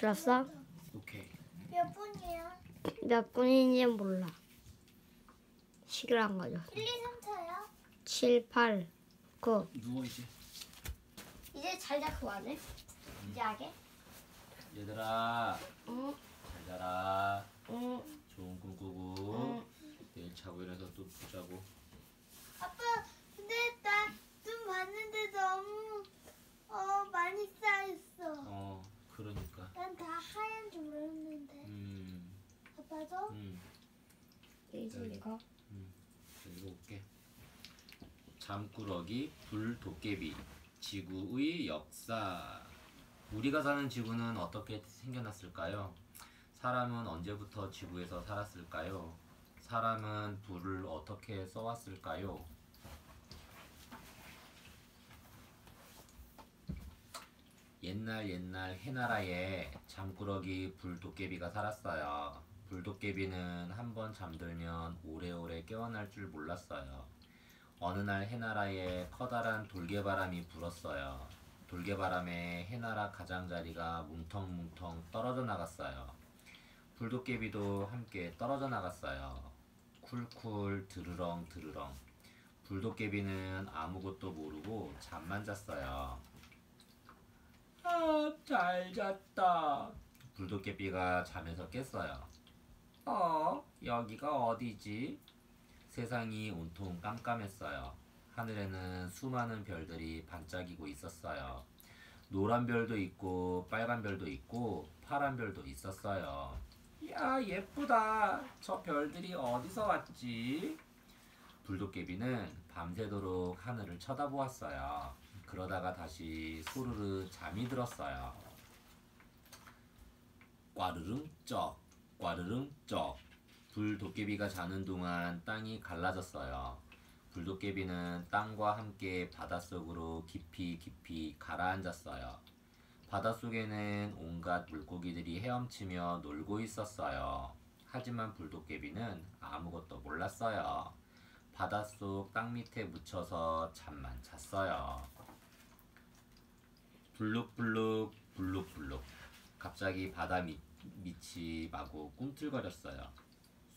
들었어? 오케이. 몇 분이야? 몇 분인지 몰라. 시계한 거죠. 1, 2, 3, 4요? 7, 8, 9. 누워 이제. 이제 잘 자, 그거 안 해? 이제 하게? 얘들아, 응, 잘 자라. 응, 좋은 꿈 꾸고 응. 내일 자고 일어나서 또 보자고. 아빠, 근데 나 좀 봤는데 너무 많이 쌓였어. 그러니까. 난 다 하얀 줄 알았는데. 아빠도? 이제 이거. 자, 읽어볼게. 잠꾸러기, 불도깨비, 지구의 역사. 우리가 사는 지구는 어떻게 생겨났을까요? 사람은 언제부터 지구에서 살았을까요? 사람은 불을 어떻게 써왔을까요? 옛날 해나라에 잠꾸러기 불도깨비가 살았어요. 불도깨비는 한번 잠들면 오래오래 깨어날 줄 몰랐어요. 어느 날 해나라에 커다란 돌개바람이 불었어요. 돌개바람에 해나라 가장자리가 뭉텅뭉텅 떨어져 나갔어요. 불도깨비도 함께 떨어져 나갔어요. 쿨쿨 드르렁 드르렁. 불도깨비는 아무것도 모르고 잠만 잤어요. 아, 잘 잤다. 불도깨비가 잠에서 깼어요. 여기가 어디지? 세상이 온통 깜깜했어요. 하늘에는 수많은 별들이 반짝이고 있었어요. 노란 별도 있고 빨간 별도 있고 파란 별도 있었어요. 야, 예쁘다. 저 별들이 어디서 왔지? 불도깨비는 밤새도록 하늘을 쳐다보았어요. 그러다가 다시 소르르 잠이 들었어요. 꽈르릉 쩍, 꽈르릉 쩍. 불도깨비가 자는 동안 땅이 갈라졌어요. 불도깨비는 땅과 함께 바닷속으로 깊이 가라앉았어요. 바닷속에는 온갖 물고기들이 헤엄치며 놀고 있었어요. 하지만 불도깨비는 아무것도 몰랐어요. 바닷속 땅 밑에 묻혀서 잠만 잤어요. 블룩블룩 블룩블룩. 갑자기 바다 밑이 마구 꿈틀거렸어요.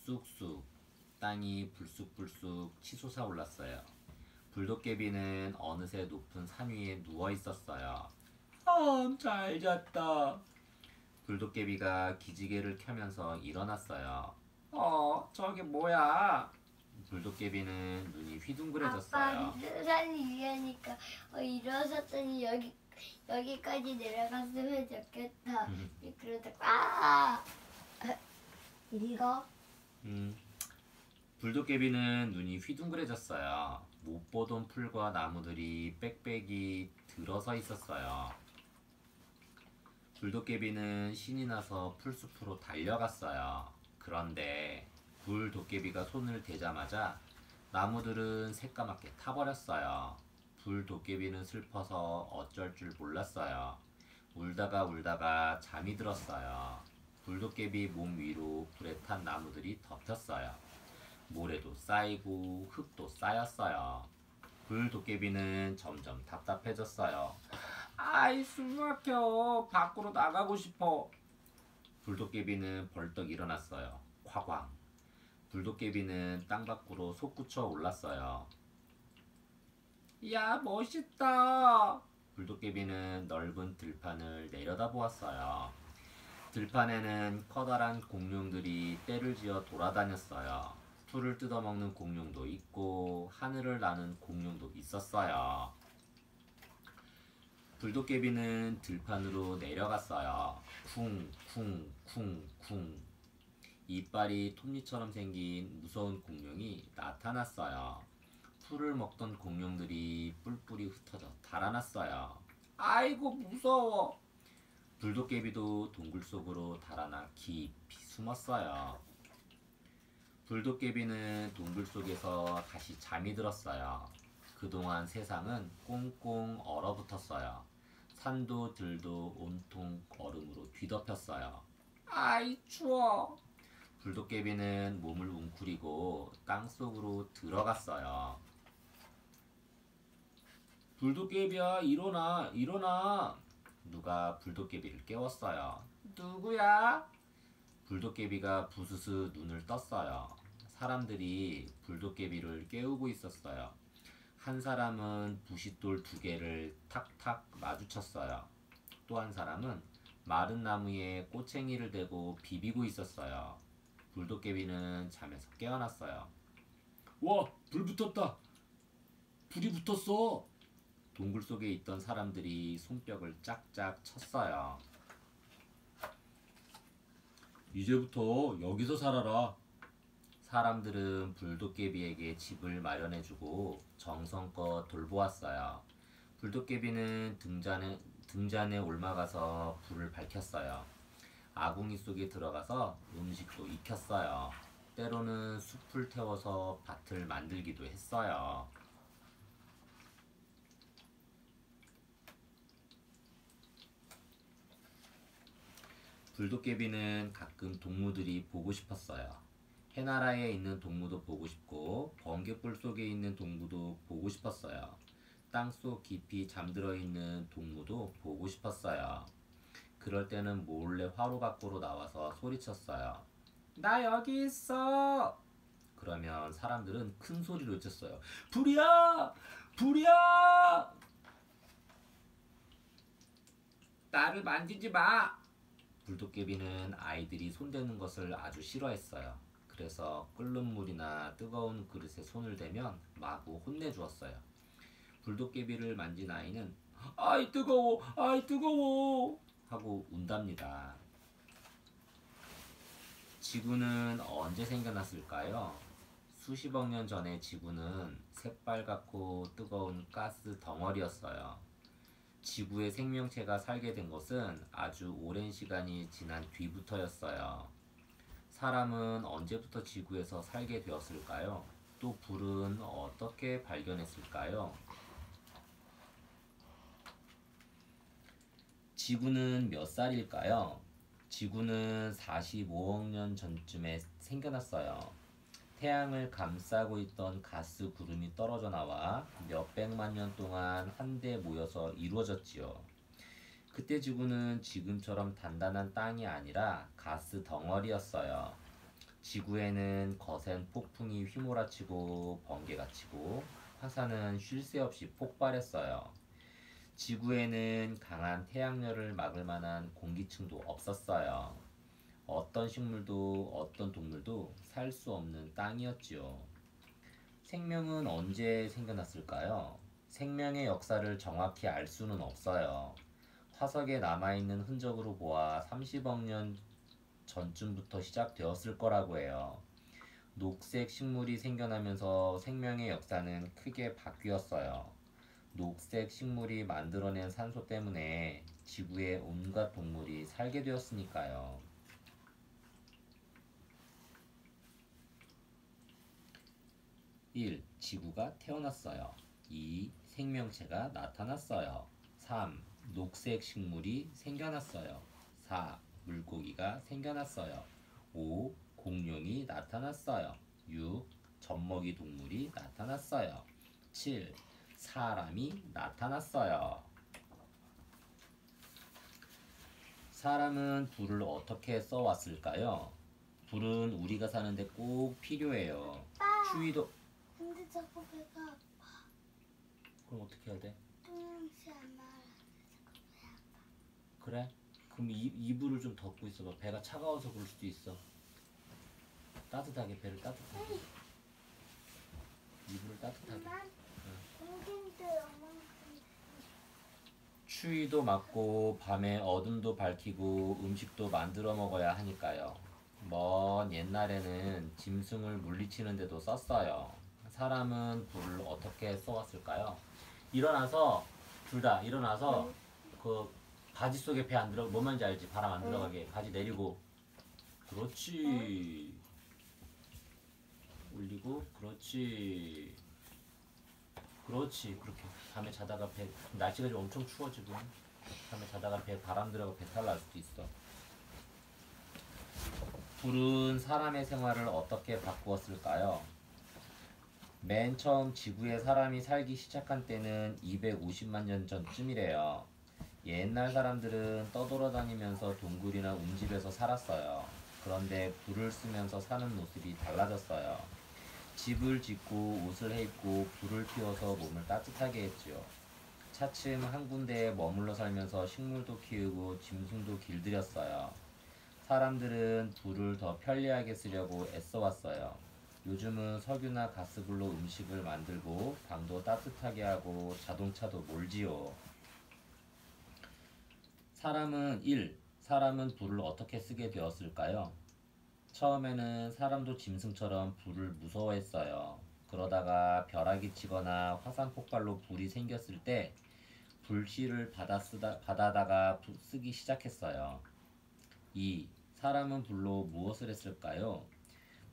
쑥쑥. 땅이 불쑥불쑥 치솟아 올랐어요. 불도깨비는 어느새 높은 산 위에 누워 있었어요. 잘 잤다. 불도깨비가 기지개를 켜면서 일어났어요. 저게 뭐야? 불도깨비는 눈이 휘둥그레졌어요. 아빠, 산이 위하니까 일어섰더니 여기까지 내려갔으면 좋겠다. 그러다가 읽어. 불도깨비는 눈이 휘둥그레졌어요. 못 보던 풀과 나무들이 빽빽이 들어서 있었어요. 불도깨비는 신이 나서 풀숲으로 달려갔어요. 그런데 불도깨비가 손을 대자마자 나무들은 새까맣게 타버렸어요. 불도깨비는 슬퍼서 어쩔 줄 몰랐어요. 울다가 잠이 들었어요. 불도깨비 몸 위로 불에 탄 나무들이 덮였어요. 모래도 쌓이고 흙도 쌓였어요. 불도깨비는 점점 답답해졌어요. 아이, 숨 막혀. 밖으로 나가고 싶어. 불도깨비는 벌떡 일어났어요. 콱광. 불도깨비는 땅 밖으로 솟구쳐 올랐어요. 야, 멋있다. 불도깨비는 넓은 들판을 내려다보았어요. 들판에는 커다란 공룡들이 떼를 지어 돌아다녔어요. 풀을 뜯어먹는 공룡도 있고 하늘을 나는 공룡도 있었어요. 불도깨비는 들판으로 내려갔어요. 쿵쿵쿵쿵. 이빨이 톱니처럼 생긴 무서운 공룡이 나타났어요. 풀을 먹던 공룡들이 뿔뿔이 흩어져 달아났어요. 아이고, 무서워. 불도깨비도 동굴 속으로 달아나 깊이 숨었어요. 불도깨비는 동굴 속에서 다시 잠이 들었어요. 그동안 세상은 꽁꽁 얼어붙었어요. 산도 들도 온통 얼음으로 뒤덮였어요. 아이, 추워. 불도깨비는 몸을 웅크리고 땅속으로 들어갔어요. 불도깨비야, 일어나. 누가 불도깨비를 깨웠어요. 누구야? 불도깨비가 부스스 눈을 떴어요. 사람들이 불도깨비를 깨우고 있었어요. 한 사람은 부싯돌 2개를 탁탁 마주쳤어요. 또 한 사람은 마른 나무에 꼬챙이를 대고 비비고 있었어요. 불도깨비는 잠에서 깨어났어요. 와, 불 붙었다. 불이 붙었어. 동굴 속에 있던 사람들이 손뼉을 짝짝 쳤어요. 이제부터 여기서 살아라. 사람들은 불도깨비에게 집을 마련해주고 정성껏 돌보았어요. 불도깨비는 등잔에 올라가서 불을 밝혔어요. 아궁이 속에 들어가서 음식도 익혔어요. 때로는 숲을 태워서 밭을 만들기도 했어요. 불도깨비는 가끔 동무들이 보고 싶었어요. 해나라에 있는 동무도 보고 싶고 번갯불 속에 있는 동무도 보고 싶었어요. 땅속 깊이 잠들어 있는 동무도 보고 싶었어요. 그럴 때는 몰래 화로 밖으로 나와서 소리쳤어요. 나 여기 있어! 그러면 사람들은 큰 소리로 외쳤어요. 불이야! 불이야! 나를 만지지 마! 불도깨비는 아이들이 손대는 것을 아주 싫어했어요. 그래서 끓는 물이나 뜨거운 그릇에 손을 대면 마구 혼내주었어요. 불도깨비를 만진 아이는 아이 뜨거워! 아이 뜨거워! 하고 운답니다. 지구는 언제 생겨났을까요? 수십억 년 전에 지구는 새빨갛고 뜨거운 가스 덩어리였어요. 지구의 생명체가 살게 된 것은 아주 오랜 시간이 지난 뒤부터였어요. 사람은 언제부터 지구에서 살게 되었을까요? 또 불은 어떻게 발견했을까요? 지구는 몇 살일까요? 지구는 45억 년 전쯤에 생겨났어요. 태양을 감싸고 있던 가스 구름이 떨어져 나와 몇백만 년 동안 한데 모여서 이루어졌지요. 그때 지구는 지금처럼 단단한 땅이 아니라 가스 덩어리였어요. 지구에는 거센 폭풍이 휘몰아치고 번개가 치고 화산은 쉴 새 없이 폭발했어요. 지구에는 강한 태양열을 막을 만한 공기층도 없었어요. 어떤 식물도 어떤 동물도 살 수 없는 땅이었지요. 생명은 언제 생겨났을까요? 생명의 역사를 정확히 알 수는 없어요. 화석에 남아있는 흔적으로 보아 30억 년 전쯤부터 시작되었을 거라고 해요. 녹색 식물이 생겨나면서 생명의 역사는 크게 바뀌었어요. 녹색 식물이 만들어낸 산소 때문에 지구의 온갖 동물이 살게 되었으니까요. 1. 지구가 태어났어요. 2. 생명체가 나타났어요. 3. 녹색 식물이 생겨났어요. 4. 물고기가 생겨났어요. 5. 공룡이 나타났어요. 6. 젖먹이 동물이 나타났어요. 7. 사람이 나타났어요. 사람은 불을 어떻게 써왔을까요? 불은 우리가 사는데 꼭 필요해요. 추위도 근데 자꾸 배가 아파. 그럼 어떻게 해야 돼? 똥냄새 안 나는데 자꾸 배 아파. 그래? 그럼 이불을 좀 덮고 있어봐. 배가 차가워서 그럴 수도 있어. 따뜻하게 배를 따뜻하게. 이불을 따뜻하게. 엄마, 공기인데 얼만큼 추위도 막고 밤에 어둠도 밝히고 음식도 만들어 먹어야 하니까요. 먼 옛날에는 짐승을 물리치는 데도 썼어요. 사람은 불을 어떻게 써왔을까요? 일어나서 둘 다 일어나서 그 바지 속에 배 안 들어 뭔 말인지 알지? 바람 안 들어가게 바지 내리고 그렇지. 올리고 그렇지. 그렇지. 그렇게 밤에 자다가 배 날씨가 좀 엄청 추워 지금. 밤에 자다가 배 바람 들어가 배탈 날 수도 있어. 불은 사람의 생활을 어떻게 바꾸었을까요? 맨 처음 지구에 사람이 살기 시작한 때는 250만 년 전쯤이래요. 옛날 사람들은 떠돌아다니면서 동굴이나 움집에서 살았어요. 그런데 불을 쓰면서 사는 모습이 달라졌어요. 집을 짓고 옷을 해입고 불을 피워서 몸을 따뜻하게 했지요. 차츰 한 군데에 머물러 살면서 식물도 키우고 짐승도 길들였어요. 사람들은 불을 더 편리하게 쓰려고 애써왔어요. 요즘은 석유나 가스불로 음식을 만들고 방도 따뜻하게 하고 자동차도 몰지요. 사람은 불을 어떻게 쓰게 되었을까요? 처음에는 사람도 짐승처럼 불을 무서워했어요. 그러다가 벼락이 치거나 화산 폭발로 불이 생겼을 때 불씨를 받아다가 쓰기 시작했어요. 2. 사람은 불로 무엇을 했을까요?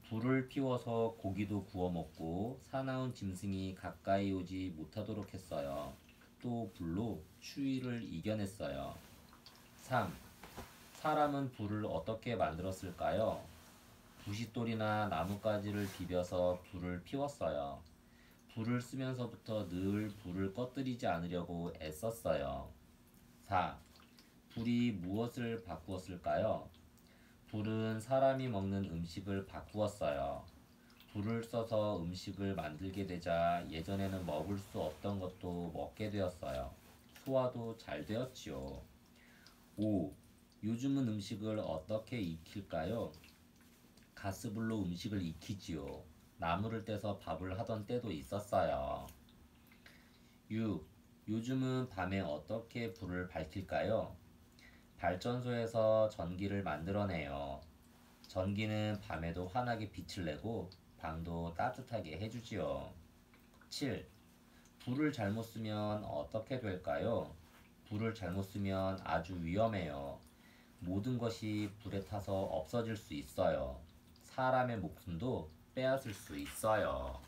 불을 피워서 고기도 구워 먹고 사나운 짐승이 가까이 오지 못하도록 했어요. 또 불로 추위를 이겨냈어요. 3. 사람은 불을 어떻게 만들었을까요? 부싯돌이나 나뭇가지를 비벼서 불을 피웠어요. 불을 쓰면서부터 늘 불을 꺼뜨리지 않으려고 애썼어요. 4. 불이 무엇을 바꾸었을까요? 불은 사람이 먹는 음식을 바꾸었어요. 불을 써서 음식을 만들게 되자 예전에는 먹을 수 없던 것도 먹게 되었어요. 소화도 잘 되었지요. 5. 요즘은 음식을 어떻게 익힐까요? 가스불로 음식을 익히지요. 나무를 떼서 밥을 하던 때도 있었어요. 6. 요즘은 밤에 어떻게 불을 밝힐까요? 발전소에서 전기를 만들어내요. 전기는 밤에도 환하게 빛을 내고 방도 따뜻하게 해주지요. 7. 불을 잘못 쓰면 어떻게 될까요? 불을 잘못 쓰면 아주 위험해요. 모든 것이 불에 타서 없어질 수 있어요. 사람의 목숨도 빼앗을 수 있어요.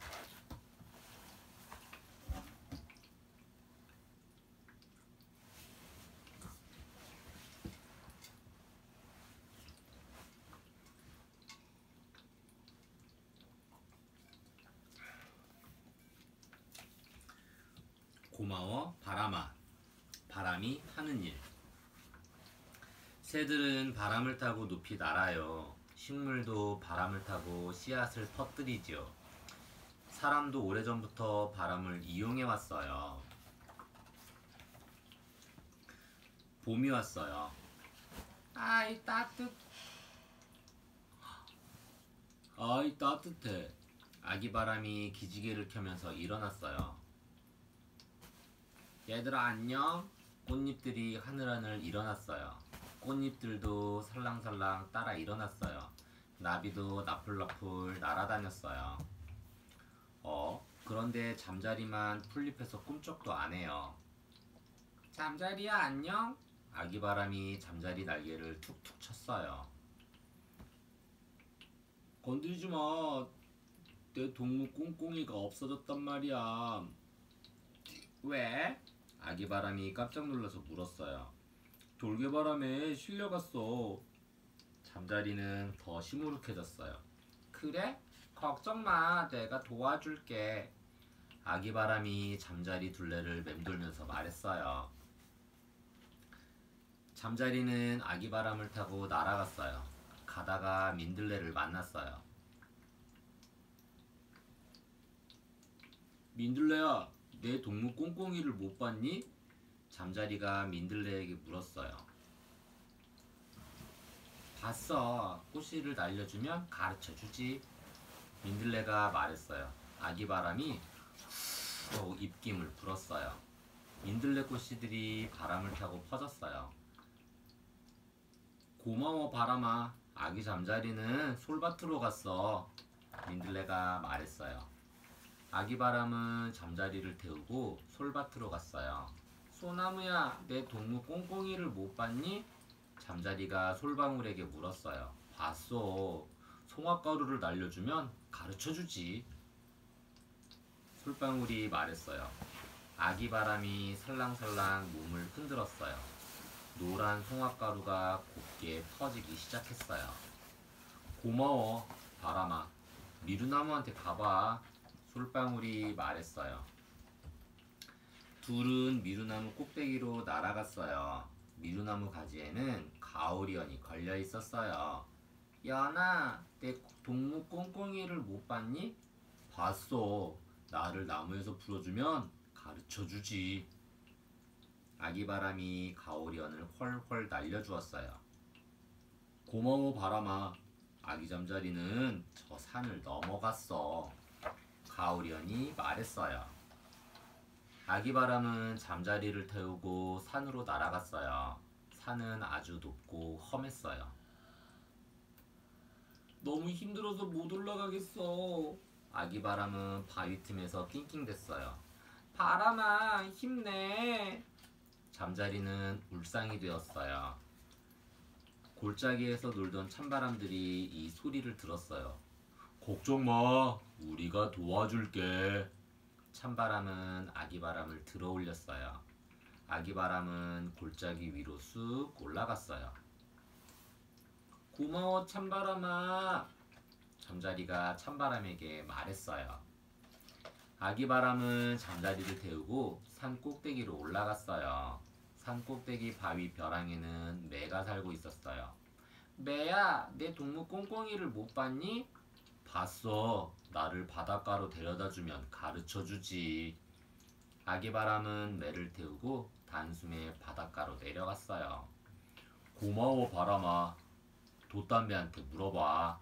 고마워 바람아. 바람이 하는 일. 새들은 바람을 타고 높이 날아요. 식물도 바람을 타고 씨앗을 퍼뜨리지요. 사람도 오래전부터 바람을 이용해 왔어요. 봄이 왔어요. 아이 따뜻해. 아기 바람이 기지개를 켜면서 일어났어요. 얘들아 안녕. 꽃잎들이 하늘하늘 일어났어요. 꽃잎들도 살랑살랑 따라 일어났어요. 나비도 나풀나풀 날아다녔어요. 그런데 잠자리만 풀잎에서 꿈쩍도 안 해요. 잠자리야 안녕? 아기 바람이 잠자리 날개를 툭툭 쳤어요. 건들지 마. 내 동무 꽁꽁이가 없어졌단 말이야. 왜? 아기 바람이 깜짝 놀라서 물었어요. 돌개바람에 실려갔어. 잠자리는 더 시무룩해졌어요. 그래? 걱정 마. 내가 도와줄게. 아기 바람이 잠자리 둘레를 맴돌면서 말했어요. 잠자리는 아기 바람을 타고 날아갔어요. 가다가 민들레를 만났어요. 민들레야, 내 동무 꽁꽁이를 못 봤니? 잠자리가 민들레에게 물었어요. 봤어. 꽃씨를 날려주면 가르쳐주지. 민들레가 말했어요. 아기 바람이 후 입김을 불었어요. 민들레 꽃씨들이 바람을 타고 퍼졌어요. 고마워 바람아. 아기 잠자리는 솔밭으로 갔어. 민들레가 말했어요. 아기 바람은 잠자리를 태우고 솔밭으로 갔어요. 소나무야, 내 동무 꽁꽁이를 못 봤니? 잠자리가 솔방울에게 물었어요. 봤어. 송화가루를 날려주면 가르쳐주지. 솔방울이 말했어요. 아기 바람이 살랑살랑 몸을 흔들었어요. 노란 송화가루가 곱게 퍼지기 시작했어요. 고마워 바람아. 미루나무한테 가봐. 솔방울이 말했어요. 둘은 미루나무 꼭대기로 날아갔어요. 미루나무 가지에는 가오리언이 걸려 있었어요. 연아, 내 동무 꽁꽁이를 못 봤니? 봤어. 나를 나무에서 풀어주면 가르쳐주지. 아기바람이 가오리언을 훨훨 날려주었어요. 고마워 바람아. 아기 잠자리는 저 산을 넘어갔어. 가오리언이 말했어요. 아기바람은 잠자리를 태우고 산으로 날아갔어요. 산은 아주 높고 험했어요. 너무 힘들어서 못 올라가겠어. 아기바람은 바위 틈에서 낑낑댔어요. 바람아, 힘내. 잠자리는 울상이 되었어요. 골짜기에서 놀던 찬바람들이 이 소리를 들었어요. 걱정 마, 우리가 도와줄게. 찬바람은 아기바람을 들어 올렸어요. 아기바람은 골짜기 위로 쑥 올라갔어요. 고마워 찬바람아. 잠자리가 찬바람에게 말했어요. 아기바람은 잠자리를 태우고 산 꼭대기로 올라갔어요. 산 꼭대기 바위 벼랑에는 매가 살고 있었어요. 매야, 내 동무 꽁꽁이를 못 봤니? 봤어. 나를 바닷가로 데려다주면 가르쳐주지. 아기바람은 매를 태우고 단숨에 바닷가로 내려갔어요. 고마워 바람아. 돛담배한테 물어봐.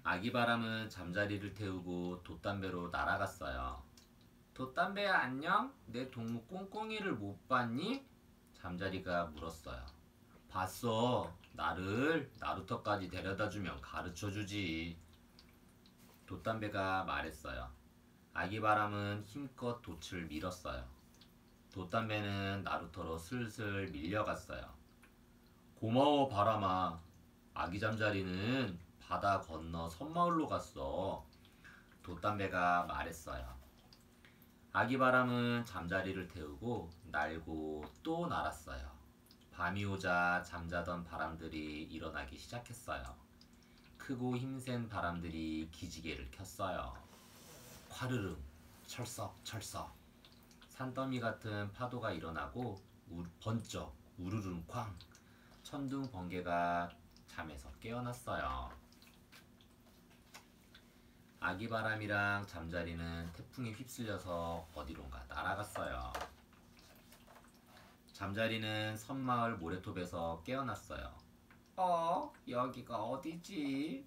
아기바람은 잠자리를 태우고 돛담배로 날아갔어요. 돛담배야 안녕? 내 동무 꽁꽁이를 못 봤니? 잠자리가 물었어요. 봤어. 나를 나루터까지 데려다주면 가르쳐주지. 돛담배가 말했어요. 아기바람은 힘껏 돛을 밀었어요. 돛담배는 나루터로 슬슬 밀려갔어요. 고마워 바람아. 아기 잠자리는 바다 건너 섬마을로 갔어. 돛담배가 말했어요. 아기바람은 잠자리를 태우고 날고 또 날았어요. 밤이 오자 잠자던 바람들이 일어나기 시작했어요. 크고 힘센 바람들이 기지개를 켰어요. 화르릉, 철썩철썩. 산더미 같은 파도가 일어나고 번쩍 우르릉 쾅. 천둥 번개가 잠에서 깨어났어요. 아기바람이랑 잠자리는 태풍에 휩쓸려서 어디론가 날아갔어요. 잠자리는 섬마을 모래톱에서 깨어났어요. 여기가 어디지?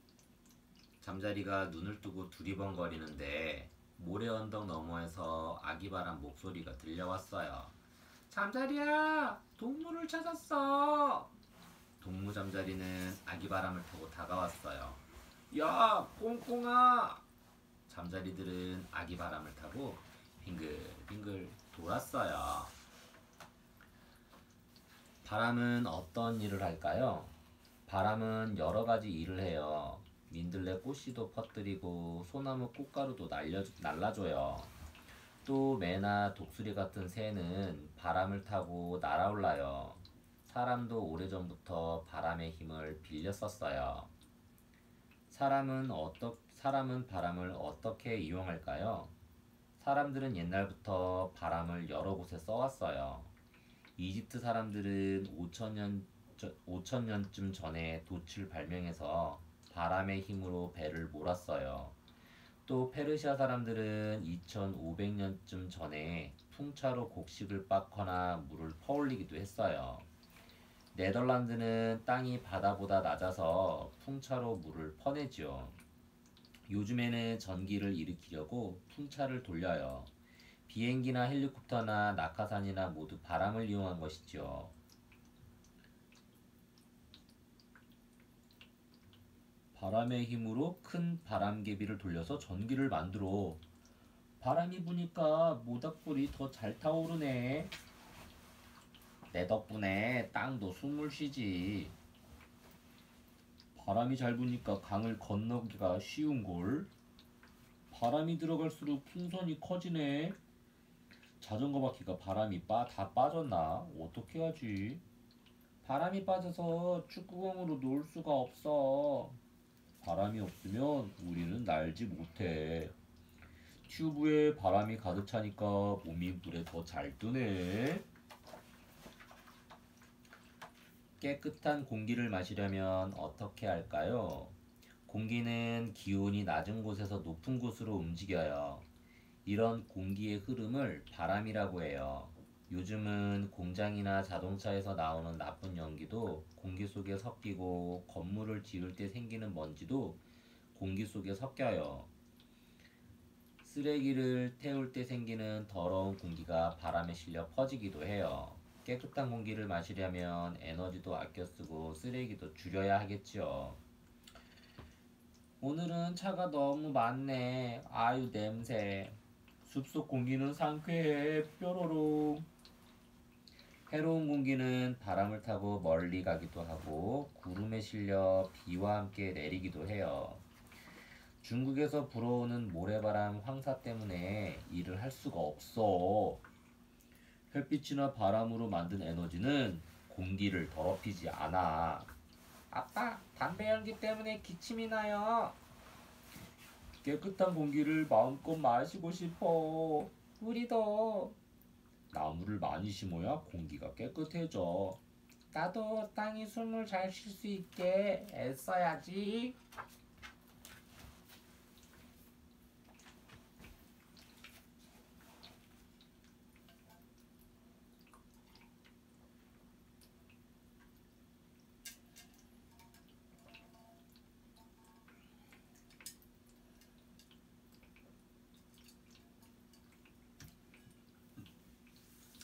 잠자리가 눈을 뜨고 두리번거리는데 모래 언덕 너머에서 아기바람 목소리가 들려왔어요. 잠자리야, 동물을 찾았어. 동무 잠자리는 아기바람을 타고 다가왔어요. 야, 꽁꽁아. 잠자리들은 아기바람을 타고 빙글빙글 돌았어요. 바람은 어떤 일을 할까요? 바람은 여러 가지 일을 해요. 민들레 꽃씨도 퍼뜨리고 소나무 꽃가루도 날라줘요. 또 매나 독수리 같은 새는 바람을 타고 날아올라요. 사람도 오래전부터 바람의 힘을 빌렸었어요. 사람은 바람을 어떻게 이용할까요? 사람들은 옛날부터 바람을 여러 곳에 써왔어요. 이집트 사람들은 5천년쯤 전에 돛을 발명해서 바람의 힘으로 배를 몰았어요. 또 페르시아 사람들은 2500년쯤 전에 풍차로 곡식을 빻거나 물을 퍼올리기도 했어요. 네덜란드는 땅이 바다보다 낮아서 풍차로 물을 퍼내지요. 요즘에는 전기를 일으키려고 풍차를 돌려요. 비행기나 헬리콥터나 낙하산이나 모두 바람을 이용한 것이죠. 바람의 힘으로 큰 바람개비를 돌려서 전기를 만들어. 바람이 부니까 모닥불이 더 잘 타오르네. 내 덕분에 땅도 숨을 쉬지. 바람이 잘 부니까 강을 건너기가 쉬운걸. 바람이 들어갈수록 풍선이 커지네. 자전거 바퀴가 바람이 다 빠졌나? 어떻게 하지? 바람이 빠져서 축구공으로 놀 수가 없어. 바람이 없으면 우리는 날지 못해. 튜브에 바람이 가득 차니까 몸이 물에 더 잘 뜨네. 깨끗한 공기를 마시려면 어떻게 할까요? 공기는 기온이 낮은 곳에서 높은 곳으로 움직여요. 이런 공기의 흐름을 바람이라고 해요. 요즘은 공장이나 자동차에서 나오는 나쁜 연기도 공기 속에 섞이고 건물을 지을 때 생기는 먼지도 공기 속에 섞여요. 쓰레기를 태울 때 생기는 더러운 공기가 바람에 실려 퍼지기도 해요. 깨끗한 공기를 마시려면 에너지도 아껴 쓰고 쓰레기도 줄여야 하겠지요. 오늘은 차가 너무 많네. 아유 냄새. 숲속 공기는 상쾌해. 뾰로롱. 해로운 공기는 바람을 타고 멀리 가기도 하고 구름에 실려 비와 함께 내리기도 해요. 중국에서 불어오는 모래바람 황사 때문에 일을 할 수가 없어. 햇빛이나 바람으로 만든 에너지는 공기를 더럽히지 않아. 아빠, 담배 연기 때문에 기침이 나요. 깨끗한 공기를 마음껏 마시고 싶어. 우리도. 나무를 많이 심어야 공기가 깨끗해져. 나도 땅이 숨을 잘 쉴 수 있게 애써야지.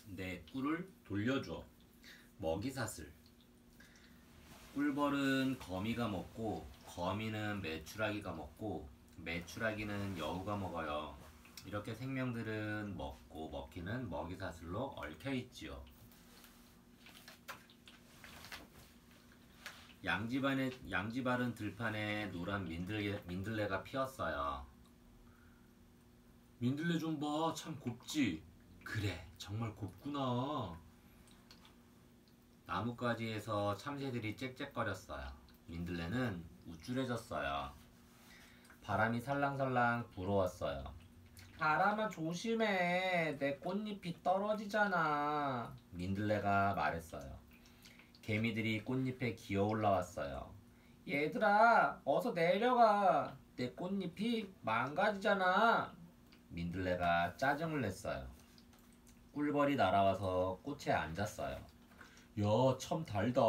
내 꿀을 돌려줘. 먹이사슬. 꿀벌은 거미가 먹고 거미는 메추라기가 먹고 메추라기는 여우가 먹어요. 이렇게 생명들은 먹고 먹히는 먹이사슬로 얽혀있지요. 양지바른 들판에 노란 민들레가 피었어요. 민들레 좀 봐, 참 곱지? 그래, 정말 곱구나. 나뭇가지에서 참새들이 짹짹거렸어요. 민들레는 우쭐해졌어요. 바람이 살랑살랑 불어왔어요. 바람아 조심해. 내 꽃잎이 떨어지잖아. 민들레가 말했어요. 개미들이 꽃잎에 기어 올라왔어요. 얘들아, 어서 내려가. 내 꽃잎이 망가지잖아. 민들레가 짜증을 냈어요. 꿀벌이 날아와서 꽃에 앉았어요. 야, 참 달다.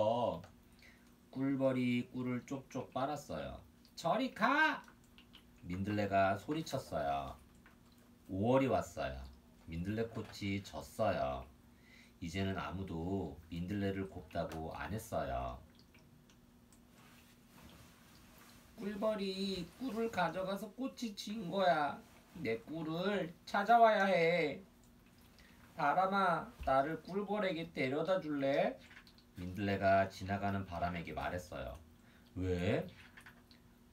꿀벌이 꿀을 쪽쪽 빨았어요. 저리 가! 민들레가 소리쳤어요. 5월이 왔어요. 민들레꽃이 졌어요. 이제는 아무도 민들레를 곱다고 안 했어요. 꿀벌이 꿀을 가져가서 꽃이 진 거야. 내 꿀을 찾아와야 해. 바람아, 나를 꿀벌에게 데려다 줄래? 민들레가 지나가는 바람에게 말했어요. 왜?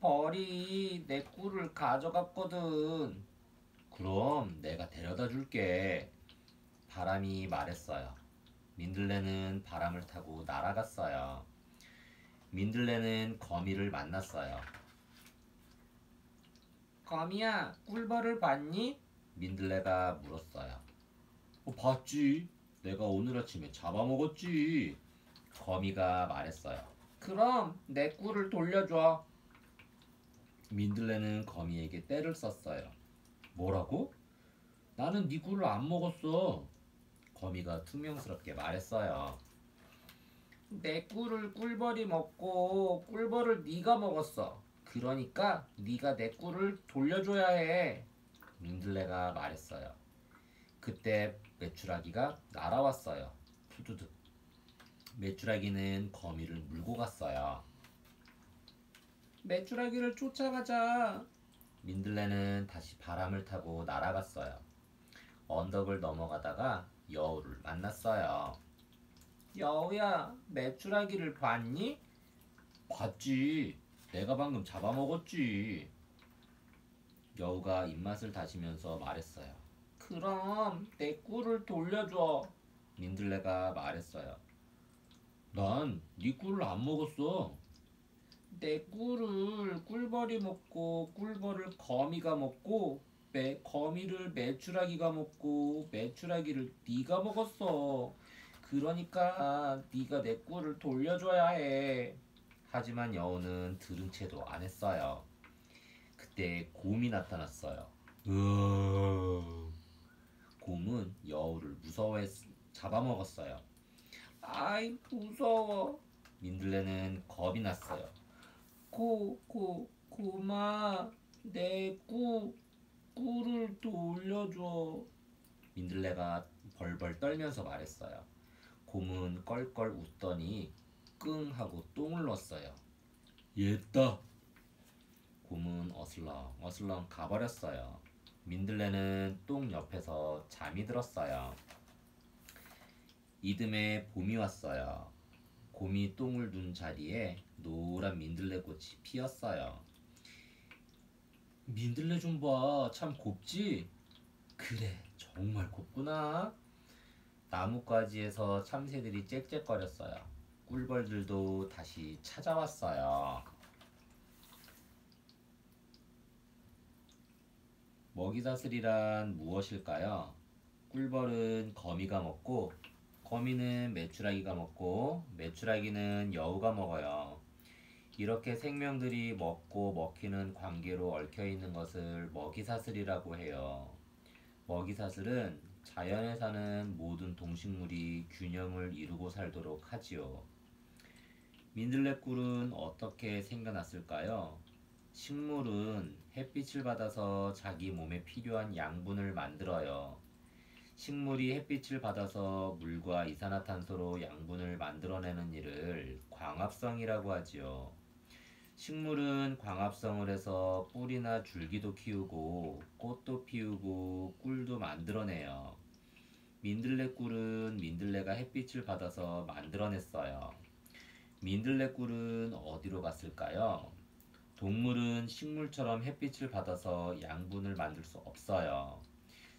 벌이 내 꿀을 가져갔거든. 그럼 내가 데려다 줄게. 바람이 말했어요. 민들레는 바람을 타고 날아갔어요. 민들레는 거미를 만났어요. 거미야, 꿀벌을 봤니? 민들레가 물었어요. 봤지. 내가 오늘 아침에 잡아먹었지. 거미가 말했어요. 그럼 내 꿀을 돌려줘. 민들레는 거미에게 떼를 썼어요. 뭐라고? 나는 네 꿀을 안 먹었어. 거미가 퉁명스럽게 말했어요. 내 꿀을 꿀벌이 먹고 꿀벌을 네가 먹었어. 그러니까 네가 내 꿀을 돌려줘야 해. 민들레가 말했어요. 그때 메추라기가 날아왔어요. 푸두둑. 메추라기는 거미를 물고 갔어요. 메추라기를 쫓아가자. 민들레는 다시 바람을 타고 날아갔어요. 언덕을 넘어가다가 여우를 만났어요. 여우야, 메추라기를 봤니? 봤지. 내가 방금 잡아먹었지. 여우가 입맛을 다시면서 말했어요. 그럼 내 꿀을 돌려줘. 민들레가 말했어요. 난 네 꿀을 안 먹었어. 내 꿀을 꿀벌이 먹고 꿀벌을 거미가 먹고 거미를 메추라기가 먹고 메추라기를 네가 먹었어. 그러니까 네가 내 꿀을 돌려줘야 해. 하지만 여우는 들은 채도 안 했어요. 그때 곰이 나타났어요. 곰은 여우를 무서워해 잡아먹었어요. 아이 무서워. 민들레는 겁이 났어요. 곰아, 내 꿀을 돌려줘. 민들레가 벌벌 떨면서 말했어요. 곰은 껄껄 웃더니 끙 하고 똥을 넣었어요. 얘다. 곰은 어슬렁 가버렸어요. 민들레는 똥 옆에서 잠이 들었어요. 이듬해 봄이 왔어요. 곰이 똥을 둔 자리에 노란 민들레꽃이 피었어요. 민들레 좀 봐, 참 곱지? 그래, 정말 곱구나. 나뭇가지에서 참새들이 짹짹거렸어요. 꿀벌들도 다시 찾아왔어요. 먹이사슬이란 무엇일까요? 꿀벌은 거미가 먹고, 거미는 메추라기가 먹고, 메추라기는 여우가 먹어요. 이렇게 생명들이 먹고 먹히는 관계로 얽혀있는 것을 먹이사슬이라고 해요. 먹이사슬은 자연에 사는 모든 동식물이 균형을 이루고 살도록 하지요. 민들레꿀은 어떻게 생겨났을까요? 식물은 햇빛을 받아서 자기 몸에 필요한 양분을 만들어요. 식물이 햇빛을 받아서 물과 이산화탄소로 양분을 만들어내는 일을 광합성이라고 하지요. 식물은 광합성을 해서 뿌리나 줄기도 키우고 꽃도 피우고 꿀도 만들어내요. 민들레꿀은 민들레가 햇빛을 받아서 만들어냈어요. 민들레꿀은 어디로 갔을까요? 동물은 식물처럼 햇빛을 받아서 양분을 만들 수 없어요.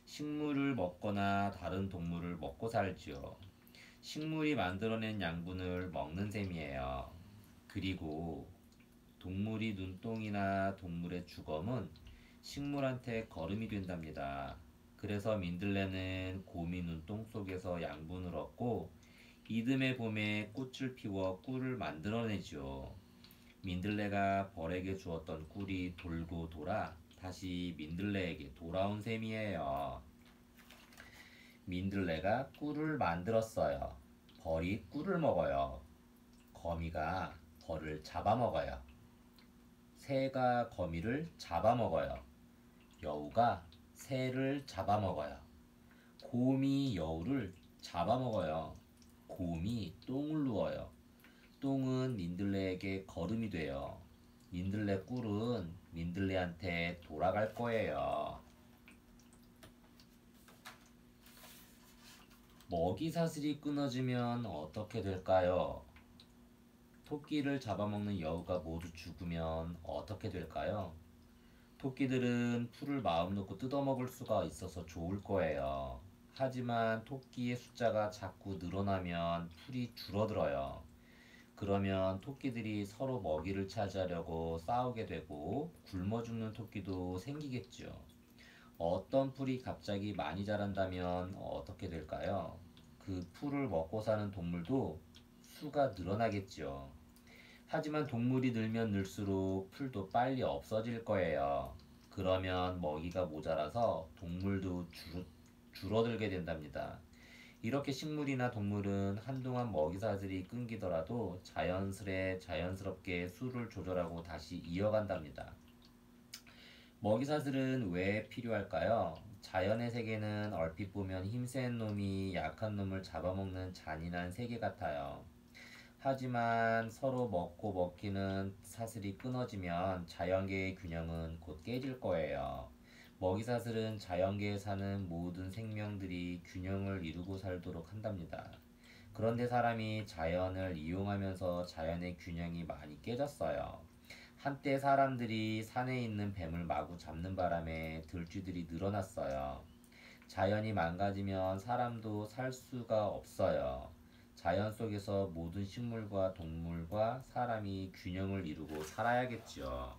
식물을 먹거나 다른 동물을 먹고 살지요. 식물이 만들어낸 양분을 먹는 셈이에요. 그리고 동물이 눈동이나 동물의 주검은 식물한테 거름이 된답니다. 그래서 민들레는 곰이 눈동 속에서 양분을 얻고 이듬해 봄에 꽃을 피워 꿀을 만들어내죠. 민들레가 벌에게 주었던 꿀이 돌고 돌아 다시 민들레에게 돌아온 셈이에요. 민들레가 꿀을 만들었어요. 벌이 꿀을 먹어요. 거미가 벌을 잡아먹어요. 새가 거미를 잡아먹어요. 여우가 새를 잡아먹어요. 곰이 여우를 잡아먹어요. 곰이 똥을 누워요. 똥은 민들레에게 거름이 돼요. 민들레 꿀은 민들레한테 돌아갈 거예요. 먹이사슬이 끊어지면 어떻게 될까요? 토끼를 잡아먹는 여우가 모두 죽으면 어떻게 될까요? 토끼들은 풀을 마음 놓고 뜯어먹을 수가 있어서 좋을 거예요. 하지만 토끼의 숫자가 자꾸 늘어나면 풀이 줄어들어요. 그러면 토끼들이 서로 먹이를 차지하려고 싸우게 되고 굶어 죽는 토끼도 생기겠죠. 어떤 풀이 갑자기 많이 자란다면 어떻게 될까요? 그 풀을 먹고 사는 동물도 수가 늘어나겠죠. 하지만 동물이 늘면 늘수록 풀도 빨리 없어질 거예요. 그러면 먹이가 모자라서 동물도 줄어들게 된답니다. 이렇게 식물이나 동물은 한동안 먹이사슬이 끊기더라도 자연스럽게 수를 조절하고 다시 이어간답니다. 먹이사슬은 왜 필요할까요? 자연의 세계는 얼핏 보면 힘센 놈이 약한 놈을 잡아먹는 잔인한 세계 같아요. 하지만 서로 먹고 먹히는 사슬이 끊어지면 자연계의 균형은 곧 깨질 거예요. 먹이사슬은 자연계에 사는 모든 생명들이 균형을 이루고 살도록 한답니다. 그런데 사람이 자연을 이용하면서 자연의 균형이 많이 깨졌어요. 한때 사람들이 산에 있는 뱀을 마구 잡는 바람에 들쥐들이 늘어났어요. 자연이 망가지면 사람도 살 수가 없어요. 자연 속에서 모든 식물과 동물과 사람이 균형을 이루고 살아야겠죠.